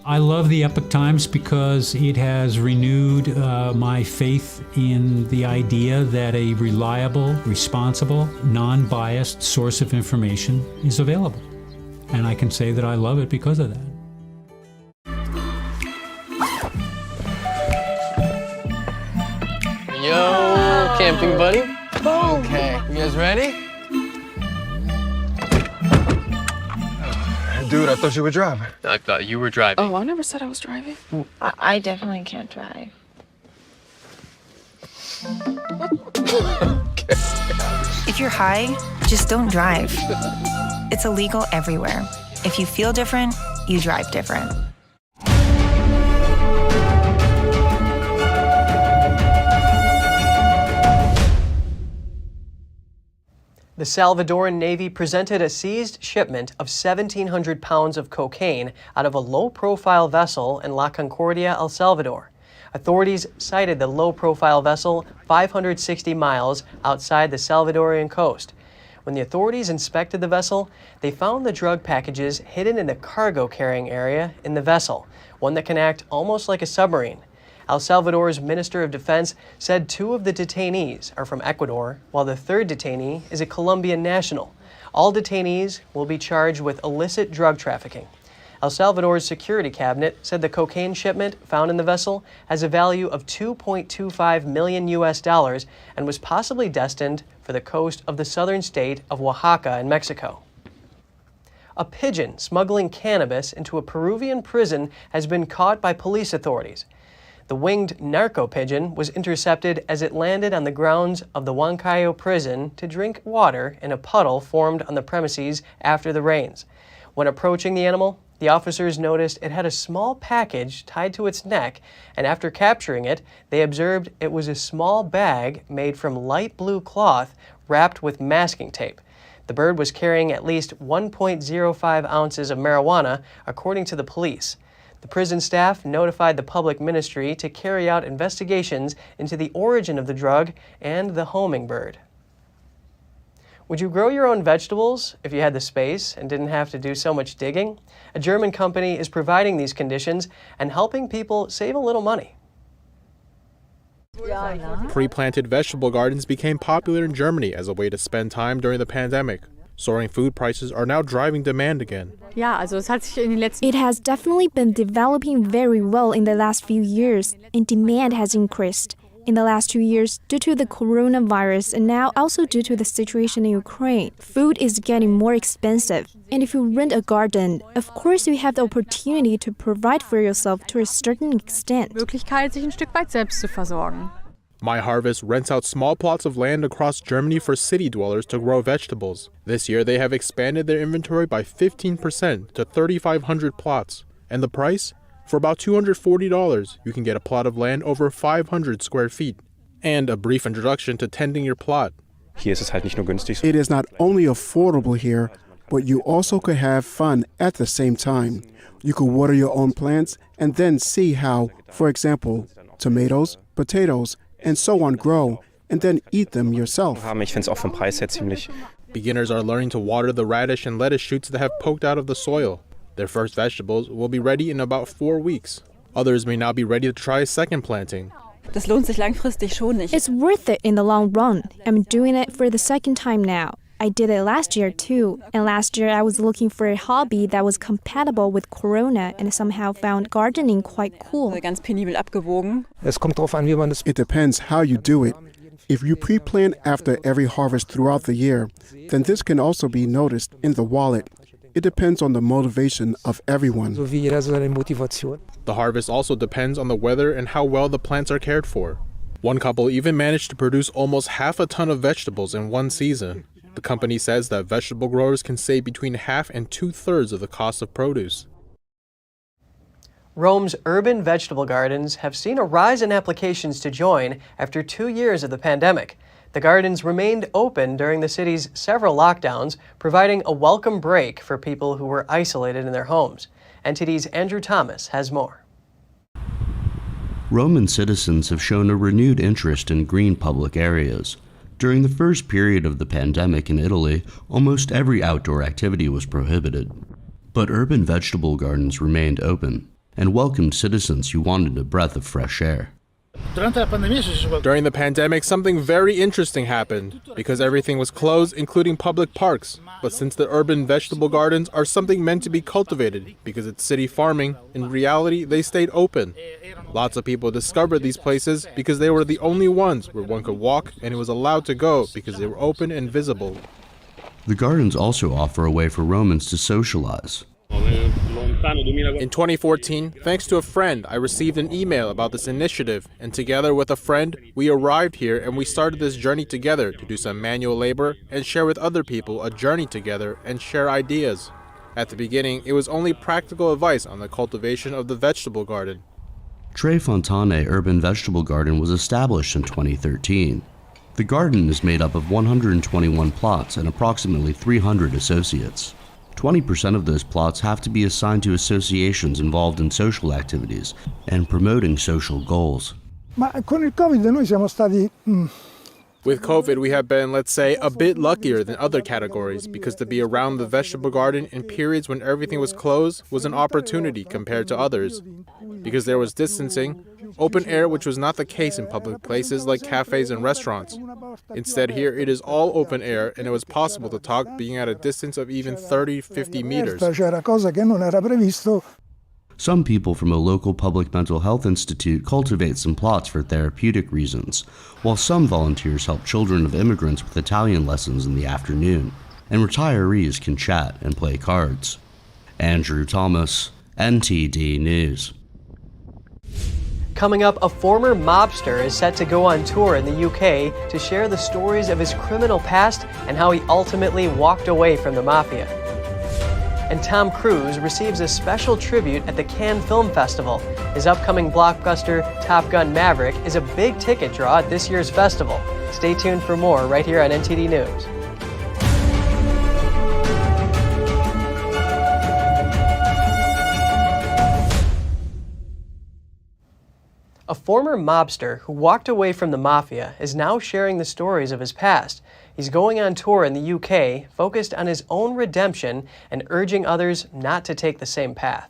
S14: I love the Epoch Times because it has renewed my faith in the idea that a reliable, responsible, non-biased source of information is available. And I can say that I love it because of that.
S15: Yo, camping buddy. Okay, you guys ready?
S26: Dude, I thought you were driving.
S15: I thought you were driving.
S27: Oh, I never said I was driving.
S28: I definitely can't drive.
S29: If you're high, just don't drive. It's illegal everywhere. If you feel different, you drive different.
S1: The Salvadoran Navy presented a seized shipment of 1,700 pounds of cocaine out of a low-profile vessel in La Concordia, El Salvador. Authorities cited the low-profile vessel 560 miles outside the Salvadorian coast. When the authorities inspected the vessel, they found the drug packages hidden in the cargo carrying area in the vessel, one that can act almost like a submarine. El Salvador's Minister of Defense said 2 of the detainees are from Ecuador, while the 3rd detainee is a Colombian national. All detainees will be charged with illicit drug trafficking. El Salvador's security cabinet said the cocaine shipment found in the vessel has a value of $2.25 million and was possibly destined for the coast of the southern state of Oaxaca in Mexico. A pigeon smuggling cannabis into a Peruvian prison has been caught by police authorities. The winged Narco pigeon was intercepted as it landed on the grounds of the Huancayo prison to drink water in a puddle formed on the premises after the rains. When approaching the animal, the officers noticed it had a small package tied to its neck, and after capturing it, they observed it was a small bag made from light blue cloth wrapped with masking tape. The bird was carrying at least 1.05 ounces of marijuana, according to the police. The prison staff notified the public ministry to carry out investigations into the origin of the drug and the homing bird. Would you grow your own vegetables if you had the space and didn't have to do so much digging? A German company is providing these conditions and helping people save a little money.
S16: Pre-planted vegetable gardens became popular in Germany as a way to spend time during the pandemic. Soaring food prices are now driving demand again.
S17: It has definitely been developing very well in the last few years, and demand has increased. In the last 2 years, due to the coronavirus and now also due to the situation in Ukraine, food is getting more expensive. And if you rent a garden, of course you have the opportunity to provide for yourself to a certain extent.
S16: My Harvest rents out small plots of land across Germany for city dwellers to grow vegetables. This year, they have expanded their inventory by 15% to 3,500 plots. And the price? For about $240, you can get a plot of land over 500 square feet. And a brief introduction to tending your plot.
S2: It is not only affordable here, but you also could have fun at the same time. You could water your own plants and then see how, for example, tomatoes, potatoes, and so on grow, and then eat them yourself.
S16: Beginners are learning to water the radish and lettuce shoots that have poked out of the soil. Their first vegetables will be ready in about 4 weeks. Others may now be ready to try a second planting.
S17: It's worth it in the long run. I'm doing it for the second time now. I did it last year too, and last year I was looking for a hobby that was compatible with Corona and somehow found gardening quite cool.
S2: It depends how you do it. If you pre-plan after every harvest throughout the year, then this can also be noticed in the wallet. It depends on the motivation of everyone.
S16: The harvest also depends on the weather and how well the plants are cared for. One couple even managed to produce almost half a ton of vegetables in one season. The company says that vegetable growers can save between half and 2/3 of the cost of produce.
S1: Rome's urban vegetable gardens have seen a rise in applications to join after 2 years of the pandemic. The gardens remained open during the city's several lockdowns, providing a welcome break for people who were isolated in their homes. NTD's Andrew Thomas has more.
S13: Roman citizens have shown a renewed interest in green public areas. During the first period of the pandemic in Italy, almost every outdoor activity was prohibited. But urban vegetable gardens remained open and welcomed citizens who wanted a breath of fresh air.
S16: During the pandemic, something very interesting happened because everything was closed, including public parks. But since the urban vegetable gardens are something meant to be cultivated because it's city farming, in reality, they stayed open. Lots of people discovered these places because they were the only ones where one could walk and it was allowed to go because they were open and visible.
S13: The gardens also offer a way for Romans to socialize.
S16: In 2014, thanks to a friend, I received an email about this initiative, and together with a friend, we arrived here and we started this journey together to do some manual labor and share with other people a journey together and share ideas. At the beginning, it was only practical advice on the cultivation of the vegetable garden.
S13: Tre Fontane Urban Vegetable Garden was established in 2013. The garden is made up of 121 plots and approximately 300 associates. 20% of those plots have to be assigned to associations involved in social activities and promoting social goals.
S4: Ma con il Covid noi siamo stati
S16: With COVID, we have been, let's say, a bit luckier than other categories because to be around the vegetable garden in periods when everything was closed was an opportunity compared to others. Because there was distancing, open air, which was not the case in public places like cafes and restaurants. Instead, here it is all open air, and it was possible to talk being at a distance of even 30-50 meters.
S4: C'era cosa che non era previsto.
S13: Some people from a local public mental health institute cultivate some plots for therapeutic reasons, while some volunteers help children of immigrants with Italian lessons in the afternoon, and retirees can chat and play cards. Andrew Thomas, NTD News.
S1: Coming up, a former mobster is set to go on tour in the UK to share the stories of his criminal past and how he ultimately walked away from the mafia. And Tom Cruise receives a special tribute at the Cannes Film Festival. His upcoming blockbuster, Top Gun Maverick, is a big ticket draw at this year's festival. Stay tuned for more right here on NTD News. A former mobster who walked away from the mafia is now sharing the stories of his past. He's going on tour in the UK, focused on his own redemption and urging others not to take the same path.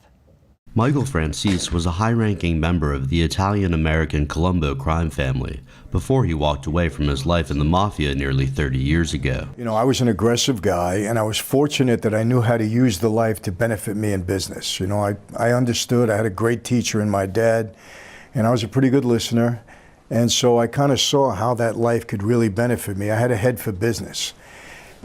S13: Michael Francis was a high-ranking member of the Italian-American Colombo crime family before he walked away from his life in the mafia nearly 30 years ago.
S18: You know, I was an aggressive guy, and I was fortunate that I knew how to use the life to benefit me in business. You know, I understood. I had a great teacher in my dad, and I was a pretty good listener. And so I kind of saw how that life could really benefit me. I had a head for business.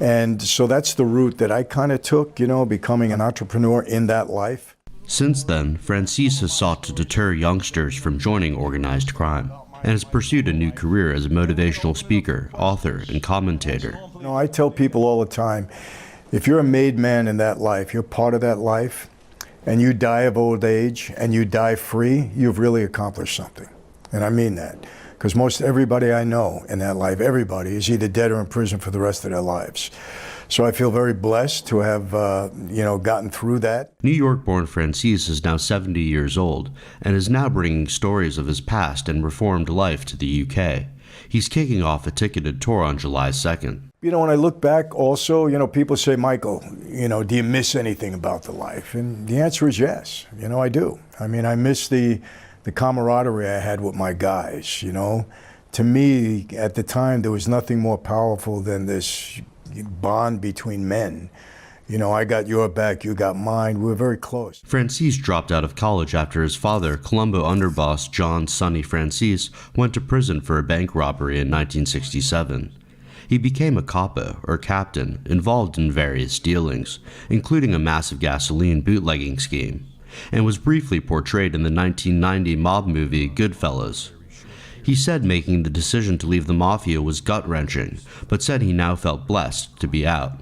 S18: And so that's the route that I kind of took, you know, becoming an entrepreneur in that life.
S13: Since then, Francis has sought to deter youngsters from joining organized crime and has pursued a new career as a motivational speaker, author, and commentator.
S18: You know, I tell people all the time, if you're a made man in that life, you're part of that life, and you die of old age and you die free, you've really accomplished something. And I mean that, because most everybody I know in that life, everybody is either dead or in prison for the rest of their lives. So I feel very blessed to have, gotten through that.
S13: New York-born Francis is now 70 years old and is now bringing stories of his past and reformed life to the UK. He's kicking off a ticketed tour on July 2nd.
S18: You know, when I look back also, you know, people say, Michael, you know, do you miss anything about the life? And the answer is yes. You know, I do. I mean, I miss the camaraderie I had with my guys, you know. To me, at the time, there was nothing more powerful than this bond between men. You know, I got your back, you got mine. We were very close.
S13: Francis dropped out of college after his father, Colombo underboss John Sonny Francis, went to prison for a bank robbery in 1967. He became a capo, or captain, involved in various dealings, including a massive gasoline bootlegging scheme, and was briefly portrayed in the 1990 mob movie Goodfellas. He said making the decision to leave the mafia was gut-wrenching, but said he now felt blessed to be out.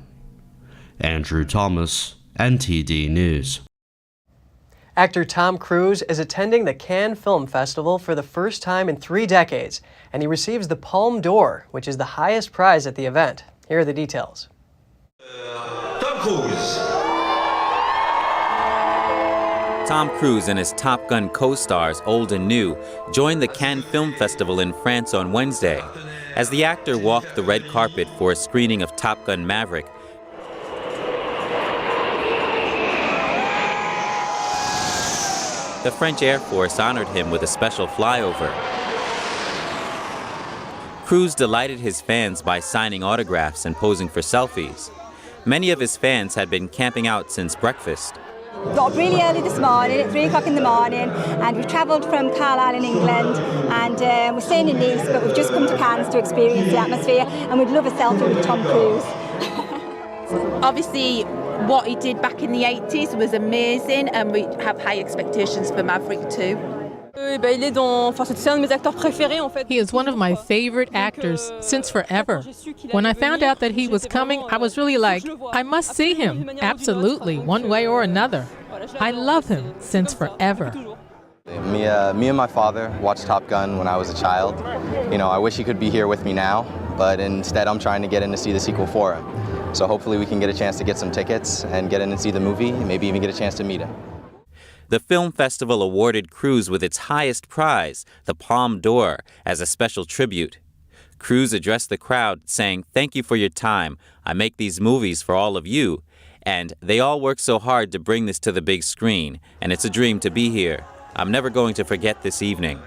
S13: Andrew Thomas, NTD News.
S1: Actor Tom Cruise is attending the Cannes Film Festival for the first time in 3 decades, and he receives the Palme d'Or, which is the highest prize at the event. Here are the details.
S19: Tom Cruise.
S20: Tom Cruise and his Top Gun co-stars, old and new, joined the Cannes Film Festival in France on Wednesday. As the actor walked the red carpet for a screening of Top Gun Maverick, the French Air Force honored him with a special flyover. Cruise delighted his fans by signing autographs and posing for selfies. Many of his fans had been camping out since breakfast.
S21: Got up really early this morning, at 3 o'clock in the morning, and we've travelled from Carlisle in England, and we're staying in Nice, but we've just come to Cannes to experience the atmosphere, and we'd love a selfie with Tom Cruise.
S22: Obviously, what he did back in the 80s was amazing, and we have high expectations for Maverick too.
S23: He is one of my favorite actors since forever. When I found out that he was coming, I was really like, I must see him. Absolutely, one way or another. I love him since forever.
S26: Me and my father watched Top Gun when I was a child. You know, I wish he could be here with me now,
S3: but instead I'm trying to get in to see the sequel for him. So hopefully we can get a chance to get some tickets and get in and see the movie, and maybe even get a chance to meet him.
S20: The film festival awarded Cruz with its highest prize, the Palme d'Or, as a special tribute. Cruz addressed the crowd saying, "Thank you for your time. I make these movies for all of you. And they all work so hard to bring this to the big screen, and it's a dream to be here. I'm never going to forget this evening."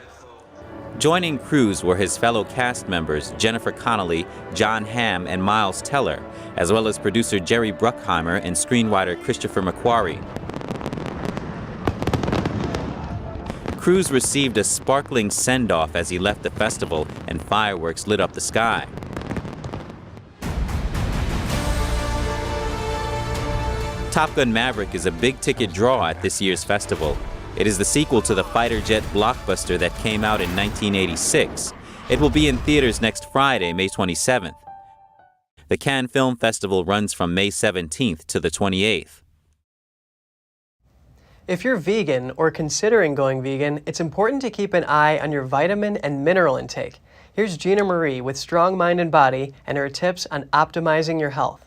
S20: Joining Cruz were his fellow cast members Jennifer Connelly, John Hamm, and Miles Teller, as well as producer Jerry Bruckheimer and screenwriter Christopher McQuarrie. Cruz received a sparkling send-off as he left the festival, and fireworks lit up the sky. Top Gun Maverick is a big-ticket draw at this year's festival. It is the sequel to the fighter jet blockbuster that came out in 1986. It will be in theaters next Friday, May 27th. The Cannes Film Festival runs from May 17th to the 28th.
S1: If you're vegan or considering going vegan, it's important to keep an eye on your vitamin and mineral intake. Here's Gina Marie with Strong Mind and Body and her tips on optimizing your health.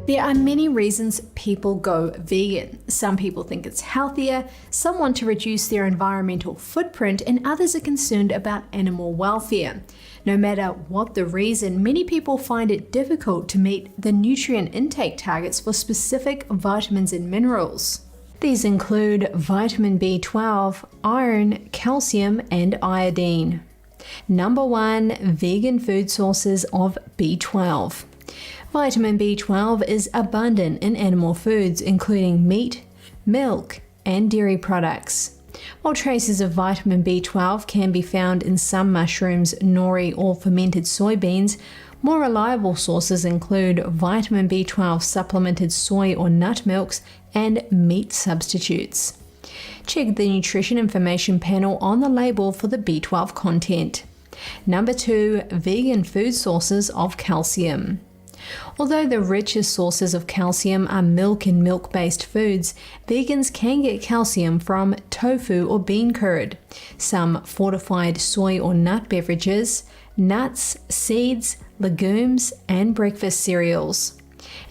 S5: There are many reasons people go vegan. Some people think it's healthier, some want to reduce their environmental footprint, and others are concerned about animal welfare. No matter what the reason, many people find it difficult to meet the nutrient intake targets for specific vitamins and minerals. These include vitamin B12, iron, calcium, and iodine. Number 1, vegan food sources of B12. Vitamin B12 is abundant in animal foods, including meat, milk, and dairy products. While traces of vitamin B12 can be found in some mushrooms, nori, or fermented soybeans, more reliable sources include vitamin B12 supplemented soy or nut milks and meat substitutes. Check the nutrition information panel on the label for the B12 content. Number 2, vegan food sources of calcium. Although the richest sources of calcium are milk and milk-based foods, vegans can get calcium from tofu or bean curd, some fortified soy or nut beverages, nuts, seeds, legumes, and breakfast cereals.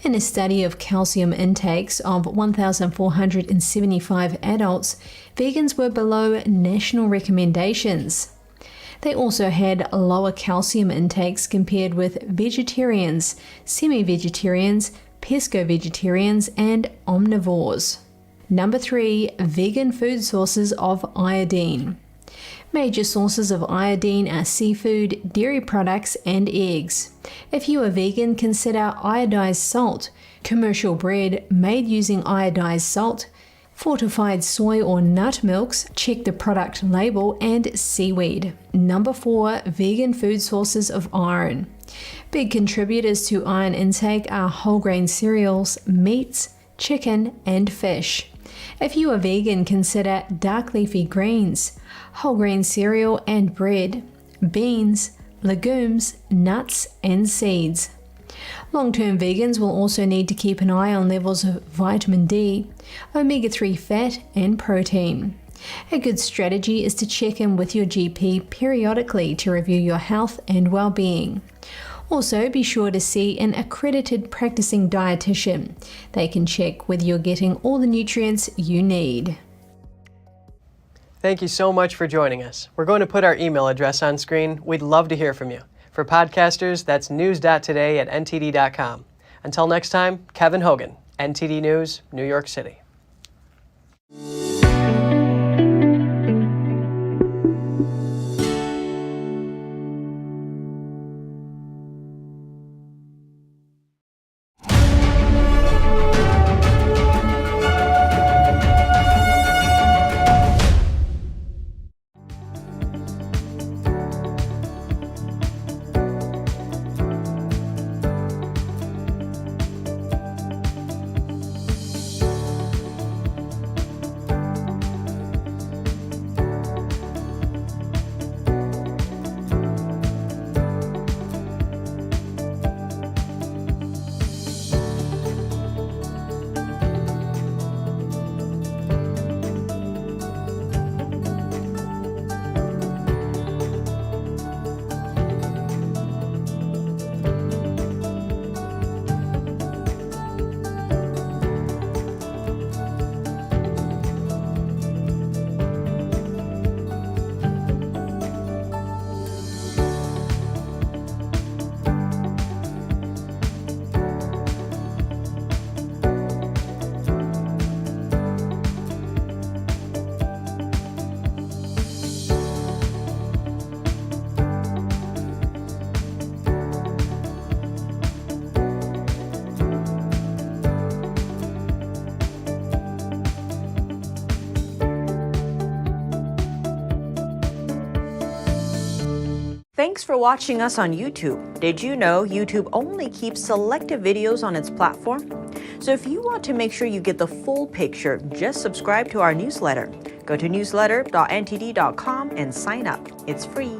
S5: In a study of calcium intakes of 1,475 adults, vegans were below national recommendations. They also had lower calcium intakes compared with vegetarians, semi-vegetarians, pesco-vegetarians, and omnivores. Number 3, vegan food sources of iodine. Major sources of iodine are seafood, dairy products, and eggs. If you are vegan, consider iodized salt, commercial bread made using iodized salt, fortified soy or nut milks, check the product label, and seaweed. Number 4, vegan food sources of iron. Big contributors to iron intake are whole grain cereals, meats, chicken, and fish. If you are vegan, consider dark leafy greens, whole grain cereal and bread, beans, legumes, nuts, and seeds. Long-term vegans will also need to keep an eye on levels of vitamin D, omega-3 fat, and protein. A good strategy is to check in with your GP periodically to review your health and well-being. Also, be sure to see an accredited practicing dietitian. They can check whether you're getting all the nutrients you need.
S1: Thank you so much for joining us. We're going to put our email address on screen. We'd love to hear from you. For podcasters, that's news.today@ntd.com. Until next time, Kevin Hogan, NTD News, New York City.
S7: Thanks for watching us on YouTube. Did you know YouTube only keeps selected videos on its platform? So if you want to make sure you get the full picture, just subscribe to our newsletter. Go to newsletter.ntd.com and sign up. It's free.